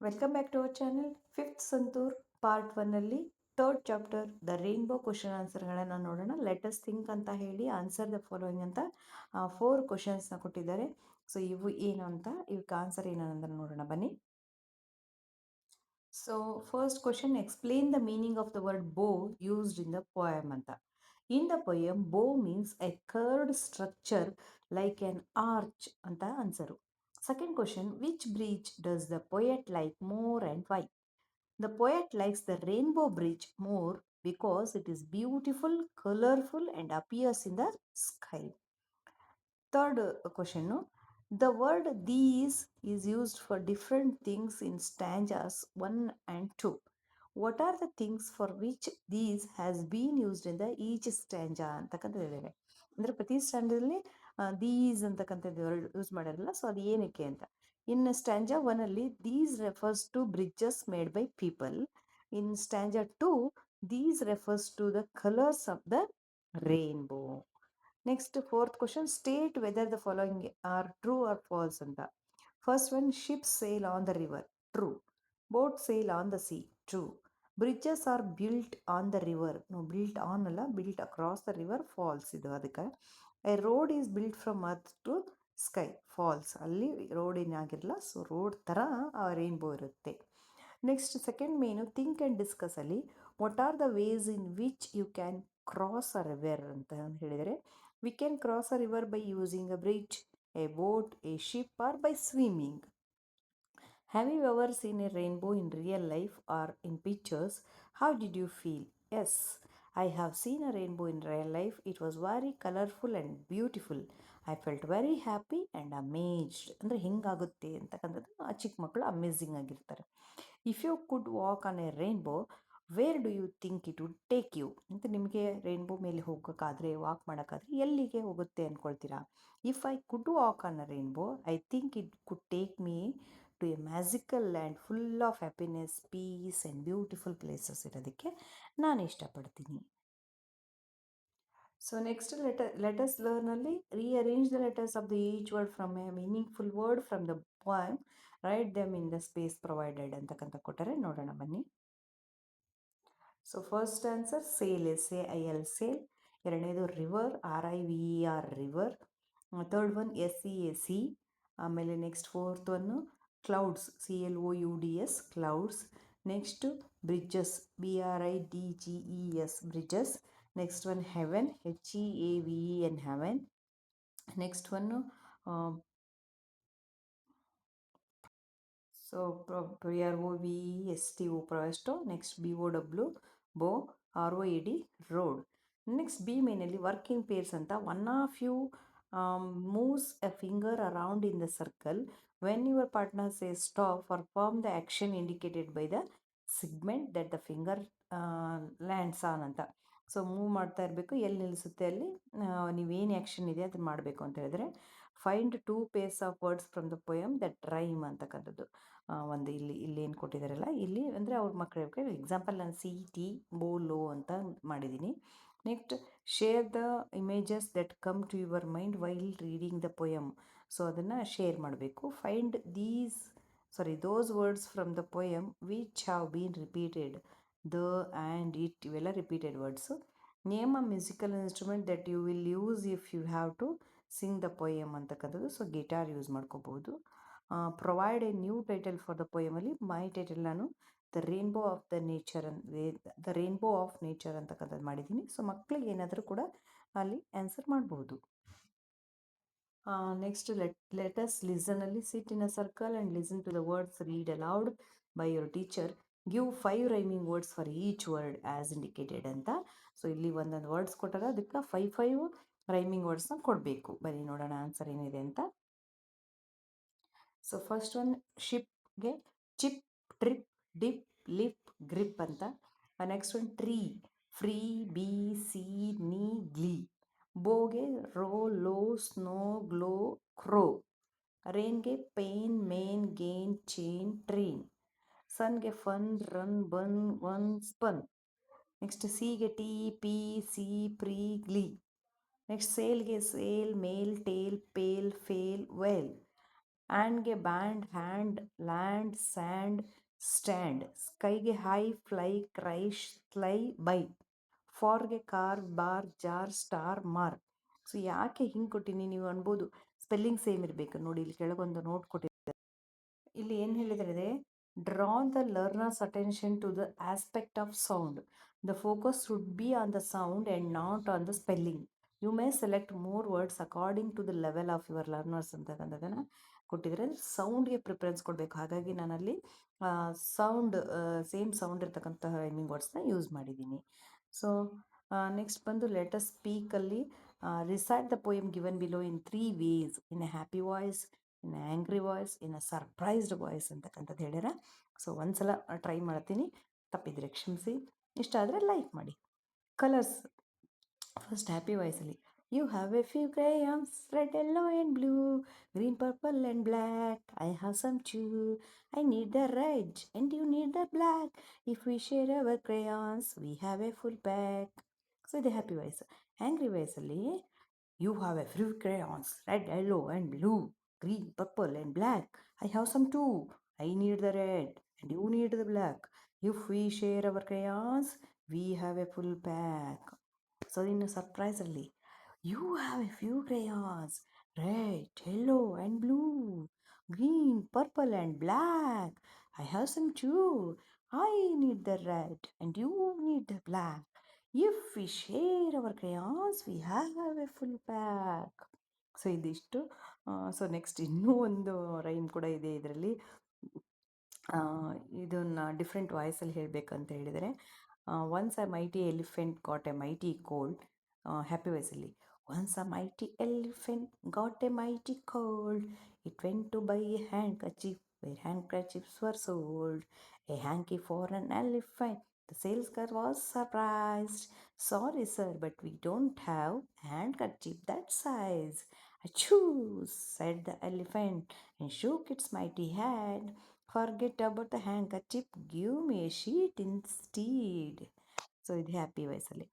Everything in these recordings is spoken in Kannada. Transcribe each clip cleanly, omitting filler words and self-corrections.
Welcome back to our channel. Fifth Santoor part 1ಅಲ್ಲಿ third chapter the rainbow question ಆನ್ಸರ್ಗಳನ್ನು ನೋಡೋಣ. ಲೆಟಸ್ ಥಿಂಕ್ ಅಂತ ಹೇಳಿ ಆನ್ಸರ್ ದ ಫಾಲೋಯಿಂಗ್ ಅಂತ 4 ಕ್ವಶನ್ಸ್ನ ಕೊಟ್ಟಿದ್ದಾರೆ. ಸೊ ಇವು ಏನು ಅಂತ, ಇವಕ್ಕೆ ಆನ್ಸರ್ ಏನು ಅಂತ ನೋಡೋಣ ಬನ್ನಿ. So first question, explain the meaning of the word ಬೋ ಯೂಸ್ಡ್ ಇನ್ ದ ಪೋಯಮ್ ಅಂತ. ಇನ್ ದ ಪೋಯಮ್ ಬೋ means A curved structure like an arch ಅಂತ answer. Second question, which bridge does the poet like more and why? The poet likes the rainbow bridge more because it is beautiful, colorful and appears in the sky. Third question, the word these is used for different things in stanzas 1 and 2. What are the things for which these has been used in the each stanza ಅಂತಕ್ಕಂಥದ್ದಿದೆ. ಅಂದರೆ ಪ್ರತಿ ಸ್ಟ್ಯಾಂಡಲ್ಲಿ ದೀಸ್ ಅಂತಕ್ಕಂಥದ್ದು ಯೂಸ್ ಮಾಡಿರಲ್ಲ. ಸೊ ಅದು ಏನಕ್ಕೆ ಅಂತ. ಇನ್ ಸ್ಟ್ಯಾಂಜಾ 1ಅಲ್ಲಿ these refers to bridges made by people. In stanza 2 these refers to the colours of the rainbow. Next fourth question, state whether the following are true or false ಅಂತ. First one, ships sail on the river, true. Boat sail on the sea, true. Bridges are built on the river, built on ಅಲ್ಲ, built across the river, false ಇದು ಅದಕ್ಕೆ. A road is built from earth to sky, false. ಅಲ್ಲಿ ರೋಡ್ ಏನಾಗಿರಲ್ಲ, ಸೊ ರೋಡ್ ಥರ ರೈನ್ಬೋ ಇರುತ್ತೆ. ನೆಕ್ಸ್ಟ್ ಸೆಕೆಂಡ್ ಮೇನು, ಥಿಂಕ್ ಆ್ಯಂಡ್ ಡಿಸ್ಕಸ್ ಅಲ್ಲಿ what are the ways in which you can cross a river ಅಂತ ಹೇಳಿದರೆ, we can cross a river by using a bridge, a boat, a ship or by swimming. Have you ever seen a rainbow in real life or in pictures? How did you feel? Yes, I have seen a rainbow in real life. It was very colorful and beautiful. I felt very happy and amazed. ಅಂದರೆ ಹಿಂಗಾಗುತ್ತೆ ಅಂತಕ್ಕಂಥದ್ದು ಚಿಕ್ಕ ಮಕ್ಕಳು ಅಮೇಝಿಂಗ್ ಆಗಿರ್ತಾರೆ. If you could walk on a rainbow, where do you think it would take you ಅಂತ. ನಿಮಗೆ ರೈನ್ಬೋ ಮೇಲೆ ಹೋಗೋಕ್ಕಾದರೆ, ವಾಕ್ ಮಾಡೋಕ್ಕಾದರೆ ಎಲ್ಲಿಗೆ ಹೋಗುತ್ತೆ ಅಂದ್ಕೊಳ್ತೀರಾ? If I could walk on a rainbow, I think it could take me to a magical land full of happiness, peace and beautiful places ಇರೋದಕ್ಕೆ ನಾನು ಇಷ್ಟಪಡ್ತೀನಿ. ಸೊ ನೆಕ್ಸ್ಟ್ ಲೆಟಸ್ ಲರ್ನಲ್ಲಿ rearrange the letters of the each word from a meaningful word from the poem, write them in the space provided ಅಂತಕ್ಕಂಥ ಕೊಟ್ಟರೆ ನೋಡೋಣ ಬನ್ನಿ. So first answer sail, SAIL, sail. ಎರಡನೇದು river, RIVER, river. Third one SEAC. ಆಮೇಲೆ next fourth one clouds, CLOUDS, clouds. Next bridges, BRIDGES, bridges. Next one heaven, HEAVEN, heaven. Next one so PROVESTO, ಪ್ರೊವೆಸ್ಟೋ. Next BOW, bow. ROAD, road. Next B ಮೇನಲ್ಲಿ ವರ್ಕಿಂಗ್ ಪೇರ್ಸ್ ಅಂತ. One of you moves a finger around in the circle. When your partner says stop, perform the action indicated by the segment that the finger lands on ಅಂತ. ಸೊ ಮೂವ್ ಮಾಡ್ತಾ ಇರಬೇಕು, ಎಲ್ಲಿ ನಿಲ್ಲಿಸುತ್ತೆ ಅಲ್ಲಿ ನೀವೇನು ಆ್ಯಕ್ಷನ್ ಇದೆ ಅದನ್ನು ಮಾಡಬೇಕು ಅಂತ ಹೇಳಿದ್ರೆ. Find 2 pairs of words from the poem that rhyme ಅಂತಕ್ಕಂಥದ್ದು. ಒಂದು ಇಲ್ಲಿ ಏನು ಕೊಟ್ಟಿದ್ದಾರಲ್ಲ, ಇಲ್ಲಿ ಅಂದರೆ ಅವ್ರ ಮಕ್ಕಳು ಎಕ್ಸಾಂಪಲ್ ನಾನು CT, ಬೋಲೋ ಅಂತ ಮಾಡಿದ್ದೀನಿ. Next share the images that come to your mind while reading the poem. So ಅದನ್ನು ಶೇರ್ ಮಾಡಬೇಕು. Find those words from the poem which have been repeated, the and it, ಇವೆಲ್ಲ repeated words. Name a musical instrument that you will use if you have to sing the poem ಅಂತಕ್ಕಂಥದ್ದು. ಸೊ ಗಿಟಾರ್ ಯೂಸ್ ಮಾಡ್ಕೋಬೋದು. Provide a new title for the ಪೋಯಮಲ್ಲಿ ಮೈ ಟೈಟಲ್ ನಾನು ದ ರೇನ್ಬೋ ಆಫ್ ನೇಚರ್ ಅಂತಕ್ಕಂಥದ್ದು ಮಾಡಿದ್ದೀನಿ. ಸೊ ಮಕ್ಕಳಿಗೆ ಏನಾದರೂ ಕೂಡ ಅಲ್ಲಿ ಆನ್ಸರ್ ಮಾಡ್ಬೋದು. ನೆಕ್ಸ್ಟ್ ಲೆಟಸ್ ಲಿಸನಲ್ಲಿ sit in a circle and listen to the words read aloud by your teacher. Give 5 rhyming words for each word as indicated ಅಂತ. ಸೊ ಇಲ್ಲಿ ಒಂದೊಂದು ವರ್ಡ್ಸ್ ಕೊಟ್ಟಾಗ ಅದಕ್ಕೆ 5 ರೈಮಿಂಗ್ ವರ್ಡ್ಸ್ನ ಕೊಡಬೇಕು. ಬರೀ ನೋಡೋಣ ಆನ್ಸರ್ ಏನಿದೆ ಅಂತ. ಸೊ ಫಸ್ಟ್ ಒನ್ ಶಿಪ್ಗೆ chip, trip, dip, lip, grip ಅಂತ. Next one tree, free, bee, sea, knee, glee. ಬೋಗೆ row, low, snow, glow, crow. ರೇನ್ಗೆ pain, main, gain, chain, train. ಸನ್ಗೆ fun, run, bun, one, spun. Next ಸಿಗೆ tea, pea, sea, pre, glee. Next ಸೇಲ್ಗೆ sale, mail, tail, pale, fail, whale. ಆ್ಯಂಡ್ಗೆ band, hand, land, sand, stand, ಸ್ಕೈಗೆ high, fly, cry, sly, by. ಫಾರ್ಗೆ car, bar, jar, star, mar. So ಯಾಕೆ ಹಿಂಗೆ ಕೊಟ್ಟಿನಿ ನೀವು ಅನ್ಬೋದು, ಸ್ಪೆಲ್ಲಿಂಗ್ ಸೇಮ್ ಇರಬೇಕು ನೋಡಿ. ಇಲ್ಲಿ ಕೆಳಗೊಂದು ನೋಟ್ ಕೊಟ್ಟಿದ್ದಾರೆ. ಇಲ್ಲಿ ಏನು ಹೇಳಿದರೆ, draw the learners attention to the aspect of sound. The focus should be on the sound and not on the spelling. You may select more words according to the level of your learners ಅಂತಕ್ಕಂಥದ್ದನ್ನು ಕೊಟ್ಟಿದ್ದಾರೆ. ಸೌಂಡ್ಗೆ ಪ್ರಿಫರೆನ್ಸ್ ಕೊಡಬೇಕು. ಹಾಗಾಗಿ ನಾನಲ್ಲಿ ಸೌಂಡ್, ಸೇಮ್ ಸೌಂಡ್ ಇರ್ತಕ್ಕಂಥ ರೈಮಿಂಗ್ ವರ್ಡ್ಸ್ನ ಯೂಸ್ ಮಾಡಿದ್ದೀನಿ. ಸೊ ನೆಕ್ಸ್ಟ್ ಬಂದು ಲೆಟಸ್ ಸ್ಪೀಕಲ್ಲಿ recite the poem given below in 3 ways: in a happy voice, in angry voice, in a surprised voice ಅಂತಕ್ಕಂಥದ್ದು ಹೇಳ್ಯಾರ. ಸೊ ಒಂದ್ಸಲ ಟ್ರೈ ಮಾಡ್ತೀನಿ, ತಪ್ಪಿದ್ರೆ ಕ್ಷಮಿಸಿ, ಇಷ್ಟ ಆದರೆ ಲೈಕ್ ಮಾಡಿ. ಕಲರ್ಸ್, ಫಸ್ಟ್ ಹ್ಯಾಪಿ ವಾಯ್ಸಲ್ಲಿ, you have a few crayons, red, yellow and blue, green, purple and black, I have some too, I need the red and you need the black, if we share our crayons we have a full pack. So ಇದು ಹ್ಯಾಪಿ ವಾಯ್ಸ್. ಆ್ಯಂಗ್ರಿ ವಾಯ್ಸಲ್ಲಿ, you have a few crayons, red, yellow, and blue, green, purple, and black. I have some too. I need the red, and you need the black. If we share our crayons, we have a full pack. So in a surprise only, you have a few crayons, red, yellow, and blue, green, purple, and black. I have some too. I need the red, and you need the black. If we share our crayons, we have a full pack. So ಇದಿಷ್ಟು. ಸೊ ನೆಕ್ಸ್ಟ್ ಇನ್ನೂ ಒಂದು ರೈಮ್ ಕೂಡ ಇದೆ ಇದರಲ್ಲಿ. ಇದನ್ನು ಡಿಫ್ರೆಂಟ್ ವಾಯ್ಸಲ್ಲಿ ಹೇಳಬೇಕಂತ ಹೇಳಿದರೆ, once a mighty elephant got a mighty cold. Happy ವಾಯ್ಸಲ್ಲಿ, once a mighty elephant got a mighty cold, it went to buy a handkerchief where handkerchiefs were sold, a hanky for an elephant. The sales girl was surprised. Sorry, sir, but we don't have a handkerchief that size. Achoo, said the elephant and shook its mighty head. Forget about the handkerchief, give me a sheet instead. So ಇದು ಹ್ಯಾಪಿ ವಾಯ್ಸಲ್ಲಿ.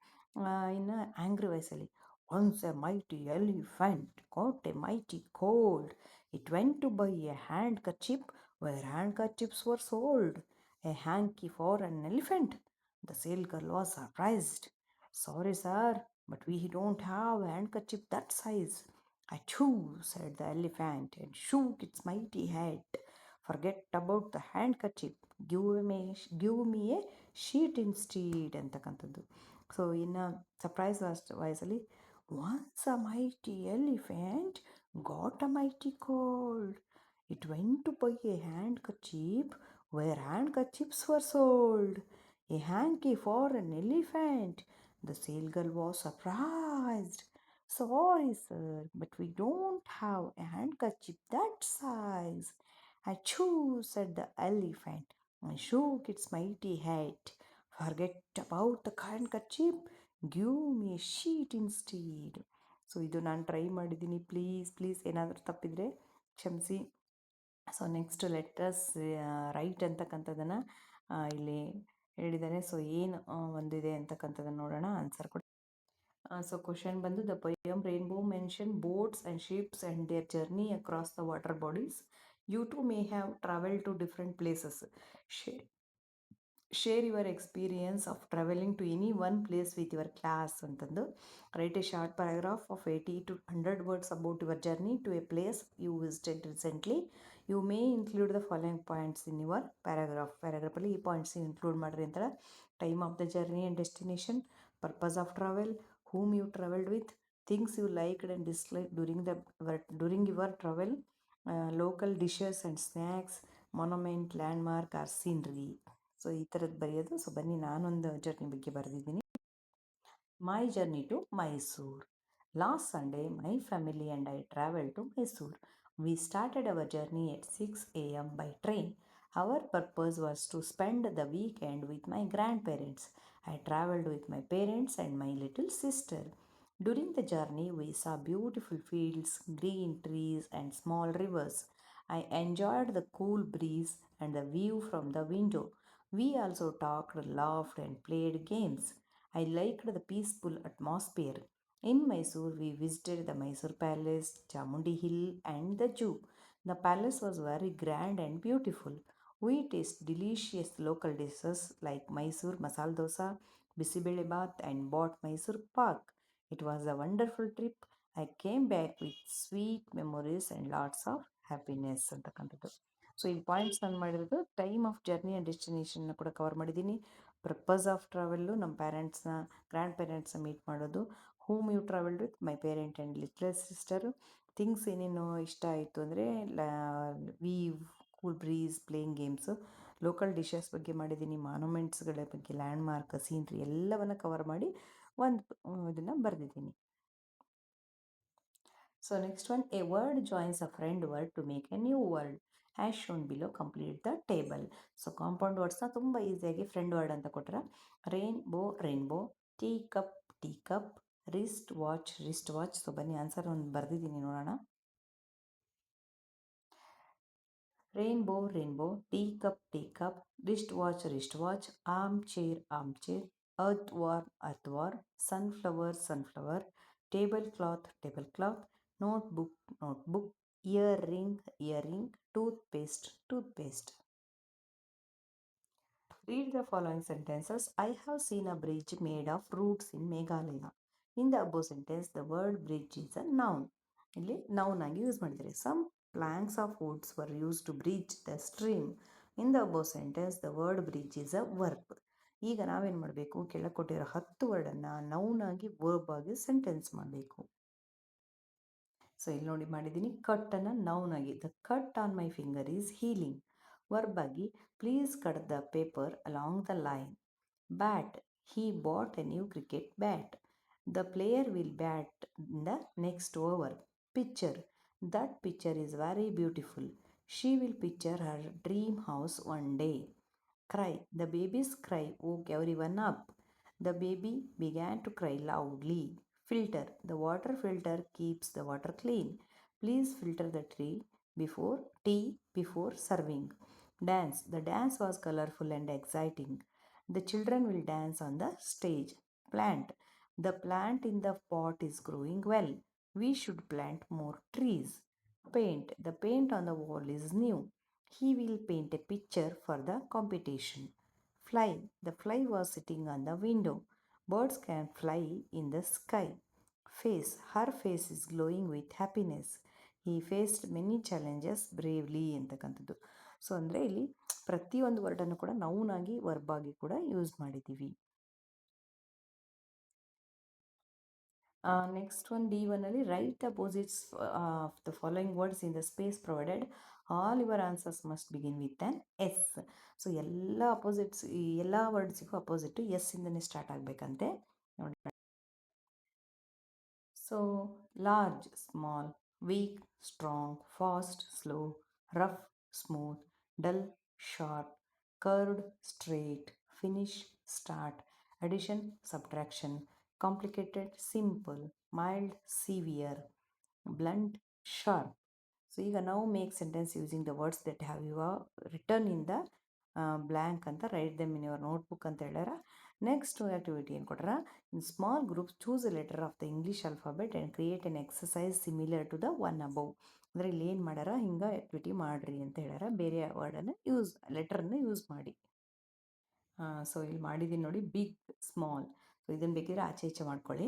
ಇನ್ನು ಆ್ಯಂಗ್ರಿ ವಾಯ್ಸಲ್ಲಿ, once a mighty elephant got a mighty cold, it went to buy a handkerchief where handkerchiefs were sold, a hanky for an elephant. The sale girl was surprised. Sorry sir, but we don't have a handkerchief that size. Achoo, said the elephant and shook its mighty head. Forget about the handkerchief, give me a sheet instead ಅಂತಕ್ಕಂಥದ್ದು. ಸೊ ಇನ್ನು ಸರ್ಪ್ರೈಸ್ ವಾಯ್ಸಲ್ಲಿ, once a mighty elephant got a mighty cold, it went to buy a handkerchief where handkerchiefs were sold, a hanky for an elephant. The sale girl was surprised. Sorry, sir, but we don't have a handkerchief that size. Achoo, said the elephant and shook its mighty head. Forget about the handkerchief, give me a sheet instead. So ಇದು ನಾನು ಟ್ರೈ ಮಾಡಿದ್ದೀನಿ. ಪ್ಲೀಸ್ ಏನಾದರೂ ತಪ್ಪಿದರೆ ಕ್ಷಮಿಸಿ. ಸೊ ನೆಕ್ಸ್ಟ್ ಲೆಟರ್ಸ್ ರೈಟ್ ಅಂತಕ್ಕಂಥದ್ದನ್ನು ಇಲ್ಲಿ ಹೇಳಿದ್ದಾರೆ. ಸೊ ಏನು ಒಂದಿದೆ ಅಂತಕ್ಕಂಥದ್ದನ್ನು ನೋಡೋಣ, ಆನ್ಸರ್ ಕೊಡಿ. ಸೊ ಕ್ವಶನ್ ಬಂದು, the poem rainbow mention boats and ships and their journey across the water bodies. You too may have travel to different places. Share your experience of travelling to any one place with your class ಅಂತಂದು. Write a short paragraph of 80 to 100 words about your journey to a place you visited recently. You may include the following points in your ಪ್ಯಾರಾಗ್ರಾಫಲ್ಲಿ ಈ ಪಾಯಿಂಟ್ಸ್ ಇನ್ಕ್ಲೂಡ್ ಮಾಡಿರಿ ಅಂತಾರೆ. Time of the journey and destination, purpose of travel, whom you traveled with, things you liked and disliked during your travel, local dishes and snacks, monument, landmark or scenery. So ಈ ಥರದ್ದು ಬರೆಯೋದು. ಸೊ ಬನ್ನಿ ನಾನೊಂದು ಜರ್ನಿ ಬಗ್ಗೆ ಬರೆದಿದ್ದೀನಿ. My journey to Mysore. Last Sunday, my family and I traveled to Mysore. We started our journey at 6 a.m. by train. Our purpose was to spend the weekend with my grandparents. I traveled with my parents and my little sister. During the journey, we saw beautiful fields, green trees, and small rivers. I enjoyed the cool breeze and the view from the window. We also talked, laughed, and played games. I liked the peaceful atmosphere. In Mysore, we visited the Mysore Palace, Chamundi Hill, and the zoo. The palace was very grand and beautiful. We taste delicious local dishes like Mysore masala dosa, bisibele bath, and bought Mysore pak. It was a wonderful trip. I came back with sweet memories and lots of happiness ಅಂತಕ್ಕಂಥದ್ದು. ಸೊ ಈ ಪಾಯಿಂಟ್ಸ್ ನಾನು ಮಾಡಿರೋದು ಟೈಮ್ ಆಫ್ ಜರ್ನಿ ಆ್ಯಂಡ್ ಡೆಸ್ಟಿನೇಷನ್ನ ಕೂಡ ಕವರ್ ಮಾಡಿದ್ದೀನಿ. ಪರ್ಪಸ್ ಆಫ್ ಟ್ರಾವೆಲ್ಲು ನಮ್ಮ ಪ್ಯಾರೆಂಟ್ಸ್ನ ಗ್ರ್ಯಾಂಡ್ ಪೇರೆಂಟ್ಸ್ನ ಮೀಟ್ ಮಾಡೋದು. Whom you travelled with my parent and little sister. Things ಏನೇನು ಇಷ್ಟ ಆಯಿತು ಅಂದರೆ view, cool breeze, playing games, local dishes ಬಗ್ಗೆ ಮಾಡಿದ್ದೀನಿ, ಮಾನ್ಯುಮೆಂಟ್ಸ್ಗಳ ಬಗ್ಗೆ, ಲ್ಯಾಂಡ್ ಮಾರ್ಕ್, ಸೀನ್ರಿ ಎಲ್ಲವನ್ನು ಕವರ್ ಮಾಡಿ ಒಂದು ಇದನ್ನು ಬರೆದಿದ್ದೀನಿ. So next one, a word joins a friend word to make a new word as shown below, complete the table. So compound ವರ್ಡ್ಸ್ನ ತುಂಬ ಈಸಿಯಾಗಿ ಫ್ರೆಂಡ್ ವರ್ಡ್ ಅಂತ ಕೊಟ್ಟರೆ, rainbow rainbow, tea cup tea cup, wrist watch wrist watch. So ಬನ್ನಿ ಆನ್ಸರ್ ಒಂದು ಬರೆದಿದ್ದೀನಿ ನೋಡೋಣ. Rainbow, rainbow, teacup, wristwatch, armchair, earthworm, sunflower, tablecloth, notebook, earring, toothpaste. Read the following sentences. I have seen a bridge made of roots in Meghalaya. In the above sentence, the word bridge is a noun. ಇಲ್ಲಿ noun ಆಗಿ ಯೂಸ್ ಮಾಡಿದ್ದಾರೆ. Some planks of woods were used to bridge the stream. In the above sentence, the word bridge is a verb. ಈಗ ನಾವೇನು ಮಾಡಬೇಕು, ಕೆಳಗೆ ಕೊಟ್ಟಿರೋ 10 ವರ್ಡನ್ನು ನೌನ್ ಆಗಿ ವರ್ಬ್ ಆಗಿ ಸೆಂಟೆನ್ಸ್ ಮಾಡಬೇಕು. ಸೊ ಇಲ್ಲಿ ನೋಡಿ ಮಾಡಿದ್ದೀನಿ. ಕಟ್ ಅನ್ನು ನೌನ್ ಆಗಿ, the cut on my finger is healing. Verb ಆಗಿ, please cut the paper along the line. Bat, he bought a new cricket bat. The player will bat in the next over. Picture, that picture is very beautiful. She will picture her dream house one day. Cry, the baby's cry woke everyone up. The baby began to cry loudly. Filter, the water filter keeps the water clean. Please filter the tea before serving. Dance, the dance was colorful and exciting. The children will dance on the stage. Plant, the plant in the pot is growing well. We should plant more trees. Paint, the paint on the wall is new. He will paint a picture for the competition. Fly, the fly was sitting on the window. Birds can fly in the sky. Face, her face is glowing with happiness. He faced many challenges bravely ಅಂತಕ್ಕಂಥದ್ದು. ಸೊ ಅಂದರೆ ಇಲ್ಲಿ ಪ್ರತಿಯೊಂದು ವರ್ಡನ್ನು ಕೂಡ ನೌನ್ ಆಗಿ ವರ್ಬ್ ಆಗಿ ಕೂಡ ಯೂಸ್ ಮಾಡಿದ್ದೀವಿ. ನೆಕ್ಸ್ಟ್ ಒನ್ D1 ಅಲ್ಲಿ, write opposites of the following words in the space provided. All your answers must begin with an S. So ಎಲ್ಲ ಅಪೋಸಿಟ್ಸ್, ಈ ಎಲ್ಲ ವರ್ಡ್ಸಿಗೂ ಅಪೋಸಿಟ್ ಎಸ್ ಇಂದನೇ ಸ್ಟಾರ್ಟ್ ಆಗಬೇಕಂತೆ. ನೋಡಿ, so large small, weak strong, fast slow, rough smooth, dull sharp, curved straight, finish start, addition subtraction, complicated simple, mild severe, blunt sharp. So ಈಗ ನಾವು make sentence using the words that have you are return in the blank ಅಂತ, write them in your notebook ಅಂತ ಹೇಳ್ಯಾರ. ನೆಕ್ಸ್ಟ್ ಆ್ಯಕ್ಟಿವಿಟಿ ಏನು ಕೊಟ್ಟಾರ, in small groups choose a letter of the English alphabet and create an exercise similar to the one above. ಅಂದರೆ ಇಲ್ಲಿ ಏನು ಮಾಡ್ಯಾರ, ಹಿಂಗೆ ಆ್ಯಕ್ಟಿವಿಟಿ ಮಾಡಿರಿ ಅಂತ ಹೇಳ್ಯಾರ. ಬೇರೆ ವರ್ಡನ್ನು ಲೆಟರನ್ನು ಯೂಸ್ ಮಾಡಿ. ಸೊ ಇಲ್ಲಿ ಮಾಡಿದ್ದೀನಿ ನೋಡಿ, ಬಿಗ್ ಸ್ಮಾಲ್. ಸೊ ಇದನ್ನು ಬೇಕಿದ್ರೆ ಆಚೆ ಈಚೆ ಮಾಡ್ಕೊಳ್ಳಿ.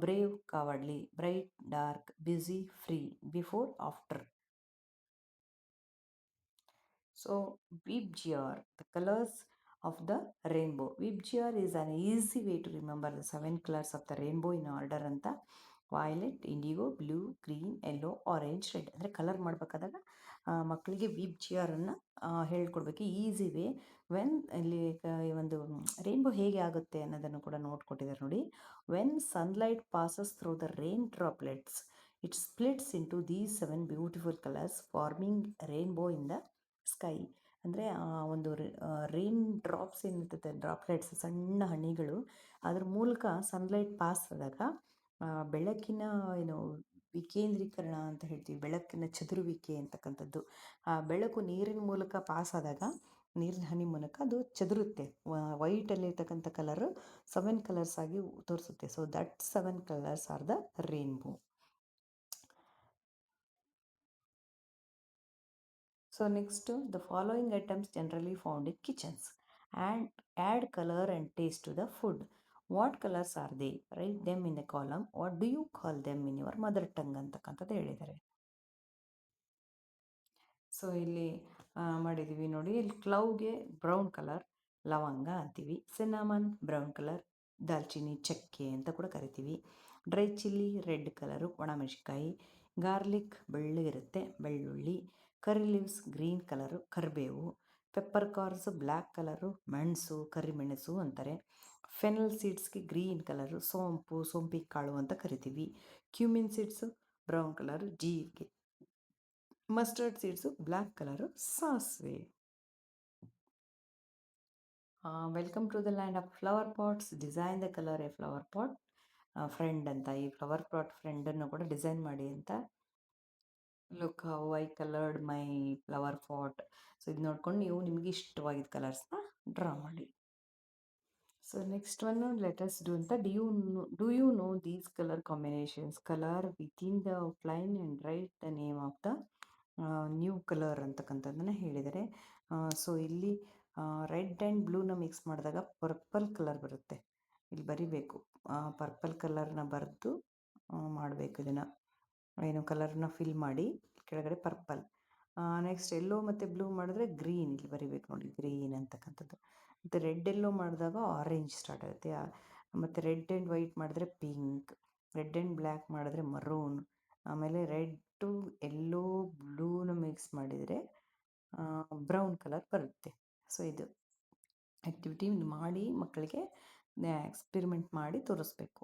Brave cowardly, bright dark, busy free, before after. So VIBGYOR, the colours of the rainbow. Vibgyor is an easy way to remember the 7 colors of the rainbow in order ಅಂತ. Violet, IndiGo, blue, green, yellow, orange, red. ಅಂದರೆ ಕಲರ್ ಮಾಡಬೇಕಾದಾಗ ಮಕ್ಕಳಿಗೆ ವಿಬ್ಜಿಆರನ್ನು ಹೇಳ್ಕೊಡ್ಬೇಕು. Easy way. ವೆನ್ ಇಲ್ಲಿ ಒಂದು ರೈನ್ಬೋ ಹೇಗೆ ಆಗುತ್ತೆ ಅನ್ನೋದನ್ನು ಕೂಡ ನೋಡ್ಕೊಟ್ಟಿದ್ದಾರೆ ನೋಡಿ. When sunlight passes through the rain droplets, it splits into these 7 beautiful colours forming rainbow in the sky. ಅಂದರೆ ಒಂದು ರೈನ್ ಡ್ರಾಪ್ಸ್ ಏನಿರ್ತದೆ, ಡ್ರಾಪ್ಲೆಟ್ಸ್, ಸಣ್ಣ ಹನಿಗಳು, ಅದ್ರ ಮೂಲಕ ಸನ್ಲೈಟ್ ಪಾಸ್ ಆದಾಗ ಬೆಳಕಿನ ವಿಕೇಂದ್ರೀಕರಣ ಅಂತ ಹೇಳ್ತೀವಿ, ಬೆಳಕಿನ ಚದುರುವಿಕೆ ಅಂತಕ್ಕಂಥದ್ದು. ಆ ಬೆಳಕು ನೀರಿನ ಮೂಲಕ ಪಾಸ್ ಆದಾಗ, ನೀರಿನ ಹನಿ ಮೂಲಕ ಅದು ಚದುರುತ್ತೆ. ವೈಟಲ್ಲಿರ್ತಕ್ಕಂಥ ಕಲರು 7 ಕಲರ್ಸ್ ಆಗಿ ತೋರಿಸುತ್ತೆ. So that 7 colours are the rainbow. So next, the following items generally found in kitchens and add color and taste to the food. What colors are they? Write them in the column. What do you call them in your mother tongue ಅಂತಕ್ಕಂಥದ್ದು ಹೇಳಿದ್ದಾರೆ. ಸೊ ಇಲ್ಲಿ ಮಾಡಿದ್ದೀವಿ ನೋಡಿ. ಇಲ್ಲಿ ಕ್ಲೌಗೆ ಬ್ರೌನ್ ಕಲರ್ ಲವಂಗ ಅಂತೀವಿ. ಸಿನಾಮನ್ ಬ್ರೌನ್ ಕಲರ್ ದಾಲ್ಚಿನ್ನಿ ಚಕ್ಕೆ ಅಂತ ಕೂಡ ಕರಿತೀವಿ. ಡ್ರೈ ಚಿಲ್ಲಿ ರೆಡ್ ಕಲರು ಒಣಮೆಣಸಿನ್ಕಾಯಿ. ಗಾರ್ಲಿಕ್ ಬೆಳ್ಳಗಿರುತ್ತೆ ಬೆಳ್ಳುಳ್ಳಿ. ಕರಿ ಲೀವ್ಸ್ ಗ್ರೀನ್ ಕಲರು ಕರಿಬೇವು. ಪೆಪ್ಪರ್ ಕಾರ್ನ್ಸ್ ಬ್ಲ್ಯಾಕ್ ಕಲರು ಮೆಣಸು ಕರಿಮೆಣಸು ಅಂತಾರೆ. ಫೆನಲ್ ಸೀಡ್ಸ್ಗೆ ಗ್ರೀನ್ ಕಲರು ಸೋಂಪು ಸೋಂಪಿ ಕಾಳು ಅಂತ ಕರಿತೀವಿ. ಕ್ಯೂಮಿನ್ ಸೀಡ್ಸು ಬ್ರೌನ್ ಕಲರು ಜೀರಿಗೆ. ಮಸ್ಟರ್ಡ್ ಸೀಡ್ಸು ಬ್ಲ್ಯಾಕ್ ಕಲರು ಸಾಸಿವೆ. Welcome to the land of flower pots. Design the colour a flower pot. Friend ಅಂತ ಈ ಫ್ಲವರ್ ಪಾಟ್ ಫ್ರೆಂಡನ್ನು ಕೂಡ ಡಿಸೈನ್ ಮಾಡಿ ಅಂತ. Look how I coloured my flower pot. So ಇದು ನೋಡ್ಕೊಂಡು ನೀವು ನಿಮಗೆ ಇಷ್ಟವಾಗಿದ್ದ ಕಲರ್ಸ್ನ ಡ್ರಾ ಮಾಡಿ. So next one let us do ಅಂತ. Do you know these colour combinations? Colour within the outline and right the name of the new colour ಅಂತಕ್ಕಂಥದ್ದನ್ನು ಹೇಳಿದ್ದಾರೆ. ಸೊ ಇಲ್ಲಿ ರೆಡ್ ಆ್ಯಂಡ್ ಬ್ಲೂನ ಮಿಕ್ಸ್ ಮಾಡಿದಾಗ ಪರ್ಪಲ್ ಕಲರ್ ಬರುತ್ತೆ. ಇಲ್ಲಿ ಬರಿಬೇಕು. ಪರ್ಪಲ್ ಕಲರ್ನ ಬರೆದು ಮಾಡಬೇಕು. ಇದನ್ನು ಏನು ಕಲರ್ನ ಫಿಲ್ ಮಾಡಿ ಕೆಳಗಡೆ ಪರ್ಪಲ್. ನೆಕ್ಸ್ಟ್ ಎಲ್ಲೋ ಮತ್ತು ಬ್ಲೂ ಮಾಡಿದ್ರೆ ಗ್ರೀನ್. ಇಲ್ಲಿ ಬರಿಬೇಕು ನೋಡಿ ಗ್ರೀನ್ ಅಂತಕ್ಕಂಥದ್ದು. ಮತ್ತು ರೆಡ್ ಎಲ್ಲೋ ಮಾಡಿದಾಗ ಆರೆಂಜ್ ಸ್ಟಾರ್ಟ್ ಆಗುತ್ತೆ. ಮತ್ತು ರೆಡ್ ಆ್ಯಂಡ್ ವೈಟ್ ಮಾಡಿದ್ರೆ ಪಿಂಕ್. ರೆಡ್ ಆ್ಯಂಡ್ ಬ್ಲ್ಯಾಕ್ ಮಾಡಿದ್ರೆ ಮರೂನ್. ಆಮೇಲೆ ರೆಡ್ಡು ಎಲ್ಲೋ ಬ್ಲೂನ ಮಿಕ್ಸ್ ಮಾಡಿದರೆ ಬ್ರೌನ್ ಕಲರ್ ಬರುತ್ತೆ. ಸೊ ಇದು ಆ್ಯಕ್ಟಿವಿಟಿ ಮಾಡಿ ಮಕ್ಕಳಿಗೆ ಎಕ್ಸ್ಪೆರಿಮೆಂಟ್ ಮಾಡಿ ತೋರಿಸ್ಬೇಕು.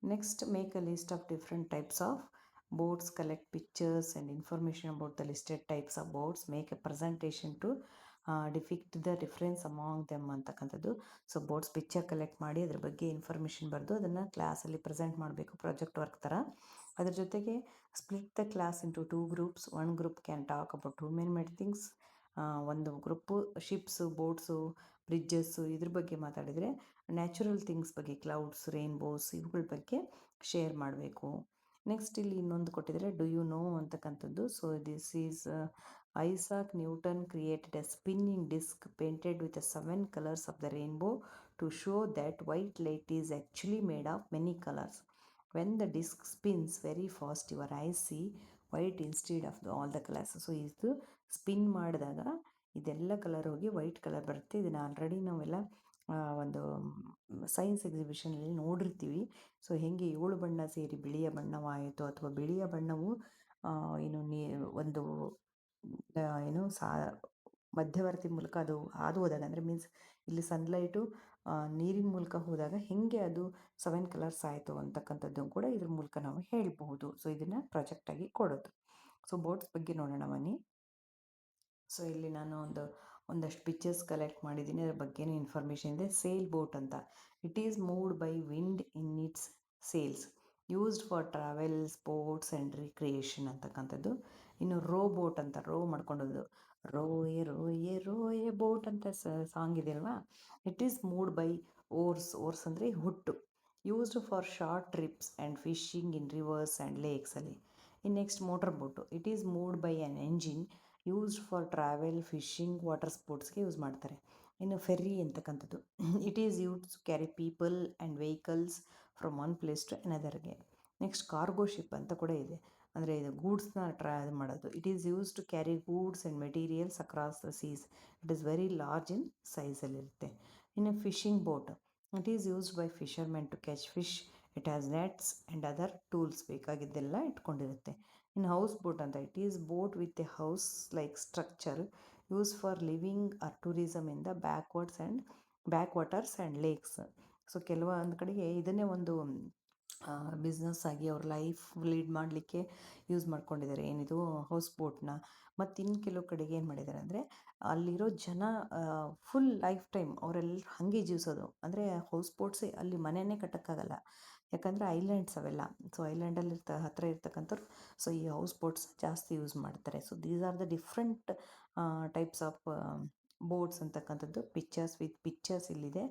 Next, make a list of different types of boards. Collect pictures and information about the listed types of boards. Make a presentation to depict the difference among them ಅಂತಕ್ಕಂಥದ್ದು. ಸೊ ಬೋರ್ಡ್ಸ್ ಪಿಕ್ಚರ್ ಕಲೆಕ್ಟ್ ಮಾಡಿ ಅದ್ರ ಬಗ್ಗೆ ಇನ್ಫಾರ್ಮೇಷನ್ ಬರೆದು ಅದನ್ನು ಕ್ಲಾಸಲ್ಲಿ ಪ್ರೆಸೆಂಟ್ ಮಾಡಬೇಕು ಪ್ರಾಜೆಕ್ಟ್ ವರ್ಕ್ ಥರ. ಅದ್ರ ಜೊತೆಗೆ split the class into 2 groups. 1 group can talk about many things. ಒಂದು ಗ್ರೂಪು ಶಿಪ್ಸು ಬೋಟ್ಸು ಬ್ರಿಡ್ಜಸ್ಸು ಇದ್ರ ಬಗ್ಗೆ ಮಾತಾಡಿದರೆ, ನ್ಯಾಚುರಲ್ ಥಿಂಗ್ಸ್ ಬಗ್ಗೆ ಕ್ಲೌಡ್ಸ್ ರೈನ್ಬೋಸ್ ಇವುಗಳ ಬಗ್ಗೆ ಶೇರ್ ಮಾಡಬೇಕು. ನೆಕ್ಸ್ಟ್ ಇಲ್ಲಿ ಇನ್ನೊಂದು ಕೊಟ್ಟಿದ್ದಾರೆ, ಡು ಯು ನೋ ಅಂತಕ್ಕಂಥದ್ದು. So this is Isaac Newton created a spinning disc painted with 7 colours of the rainbow to show that white light is actually made of many colours. When the disc spins very fast your eyes see white instead of all the colours. So ಇದು ಸ್ಪಿನ್ ಮಾಡಿದಾಗ ಇದೆಲ್ಲ ಕಲರ್ ಹೋಗಿ ವೈಟ್ ಕಲರ್ ಬರುತ್ತೆ. ಇದನ್ನು ಆಲ್ರೆಡಿ ನಾವೆಲ್ಲ ಒಂದು ಸೈನ್ಸ್ ಎಕ್ಸಿಬಿಷನಲ್ಲಿ ನೋಡಿರ್ತೀವಿ. ಸೊ ಹೇಗೆ 7 ಬಣ್ಣ ಸೇರಿ ಬಿಳಿಯ ಬಣ್ಣವಾಯಿತು, ಅಥವಾ ಬಿಳಿಯ ಬಣ್ಣವು ಏನು ಒಂದು ಏನು ಮಧ್ಯವರ್ತಿ ಮೂಲಕ ಅದು ಹಾದು ಹೋದಾಗ, ಅಂದರೆ ಮೀನ್ಸ್ ಇಲ್ಲಿ ಸನ್ಲೈಟು ನೀರಿನ ಮೂಲಕ ಹೋದಾಗ ಹೇಗೆ ಅದು 7 ಕಲರ್ಸ್ ಆಯಿತು ಅಂತಕ್ಕಂಥದ್ದು ಕೂಡ ಇದ್ರ ಮೂಲಕ ನಾವು ಹೇಳ್ಬಹುದು. ಸೊ ಇದನ್ನು ಪ್ರಾಜೆಕ್ಟಾಗಿ ಕೊಡೋದು. ಸೊ ಬೋಟ್ಸ್ ಬಗ್ಗೆ ನೋಡೋಣ ಬನ್ನಿ. ಸೊ ಇಲ್ಲಿ ನಾನು ಒಂದಷ್ಟು ಪಿಕ್ಚರ್ಸ್ ಕಲೆಕ್ಟ್ ಮಾಡಿದ್ದೀನಿ. ಅದ್ರ ಬಗ್ಗೆನೂ ಇನ್ಫಾರ್ಮೇಷನ್ ಇದೆ. ಸೇಲ್ ಬೋಟ್ ಅಂತ. It is moved by wind in its sails, used for travel sports and recreation ಅಂತಕ್ಕಂಥದ್ದು. ಇನ್ನು ರೋ ಬೋಟ್ ಅಂತ, ರೋ ಮಾಡ್ಕೊಂಡೋದು. ರೋಯೆ ರೋಯೆ ರೋಯೆ ಬೋಟ್ ಅಂತ ಸಾಂಗ್ ಇದೆ ಅಲ್ವಾ. It is moved by oars ಅಂದರೆ ಹುಟ್ಟು, used for short trips and fishing in rivers and ಲೇಕ್ಸಲ್ಲಿ. ಇನ್ನು next motor boat. It is moved by an engine, used for travel fishing water ಸ್ಪೋರ್ಟ್ಸ್ಗೆ ಯೂಸ್ ಮಾಡ್ತಾರೆ. ಇನ್ನು ಫೆರ್ರಿ ಅಂತಕ್ಕಂಥದ್ದು. It is use to carry people and vehicles from one place to ಅನದರ್ಗೆ. ನೆಕ್ಸ್ಟ್ ಕಾರ್ಗೋ ಶಿಪ್ ಅಂತ ಕೂಡ ಇದೆ, ಅಂದರೆ ಇದು ಗೂಡ್ಸ್ನ ಇದು ಮಾಡೋದು. It is use to carry goods and materials across the seas. It is very large in ಸೈಜಲ್ಲಿರುತ್ತೆ. ಇನ್ನು fishing boat. It is used by fishermen to catch fish. It has nets and other tools, ಬೇಕಾಗಿದ್ದೆಲ್ಲ ಇಟ್ಕೊಂಡಿರುತ್ತೆ. ಇನ್ನು ಹೌಸ್ ಬೋಟ್ ಅಂತ. It is boat with a house like structure, use for living or tourism in the back waters and lakes. So ಕೆಲವೊಂದು ಕಡೆಗೆ ಇದನ್ನೇ ಒಂದು ಬಿಸ್ನೆಸ್ ಆಗಿ ಅವ್ರ ಲೈಫ್ ಲೀಡ್ ಮಾಡಲಿಕ್ಕೆ ಯೂಸ್ ಮಾಡ್ಕೊಂಡಿದ್ದಾರೆ, ಏನಿದು ಹೌಸ್ ಬೋಟ್ನ. ಮತ್ತು ಇನ್ನು ಕೆಲವು ಕಡೆಗೆ ಏನು ಮಾಡಿದ್ದಾರೆ ಅಂದರೆ, ಅಲ್ಲಿರೋ ಜನ ಫುಲ್ ಲೈಫ್ ಟೈಮ್ ಅವರೆಲ್ಲರೂ ಹಾಗೆ ಜೀವಿಸೋದು. ಅಂದರೆ ಹೌಸ್ ಬೋಟ್ಸೇ, ಅಲ್ಲಿ ಮನೆಯೇ ಕಟ್ಟೋಕ್ಕಾಗಲ್ಲ, ಯಾಕಂದರೆ ಐಲ್ಯಾಂಡ್ಸ್ ಅವೆಲ್ಲ. ಸೊ ಐಲ್ಯಾಂಡಲ್ಲಿ ಹತ್ತಿರ ಇರ್ತಕ್ಕಂಥವ್ರು ಸೊ ಈ ಹೌಸ್ ಬೋಟ್ಸ್ ಜಾಸ್ತಿ ಯೂಸ್ ಮಾಡ್ತಾರೆ. So these are the different types of boats ಅಂತಕ್ಕಂಥದ್ದು. ಪಿಕ್ಚರ್ಸ್ ಇಲ್ಲಿದೆ.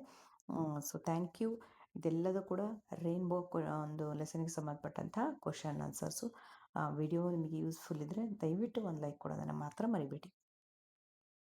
So thank you. ಇದೆಲ್ಲದೂ ಕೂಡ ರೈನ್ಬೋ ಒಂದು ಲೆಸನ್ಗೆ ಸಂಬಂಧಪಟ್ಟಂತಹ ಕ್ವಶನ್ ಆನ್ಸರ್ಸು. ವಿಡಿಯೋ ನಿಮಗೆ ಯೂಸ್ಫುಲ್ ಇದ್ದರೆ ದಯವಿಟ್ಟು ಒಂದು ಲೈಕ್ ಕೊಡೋದನ್ನು ಮಾತ್ರ ಮರಿಬೇಡಿ.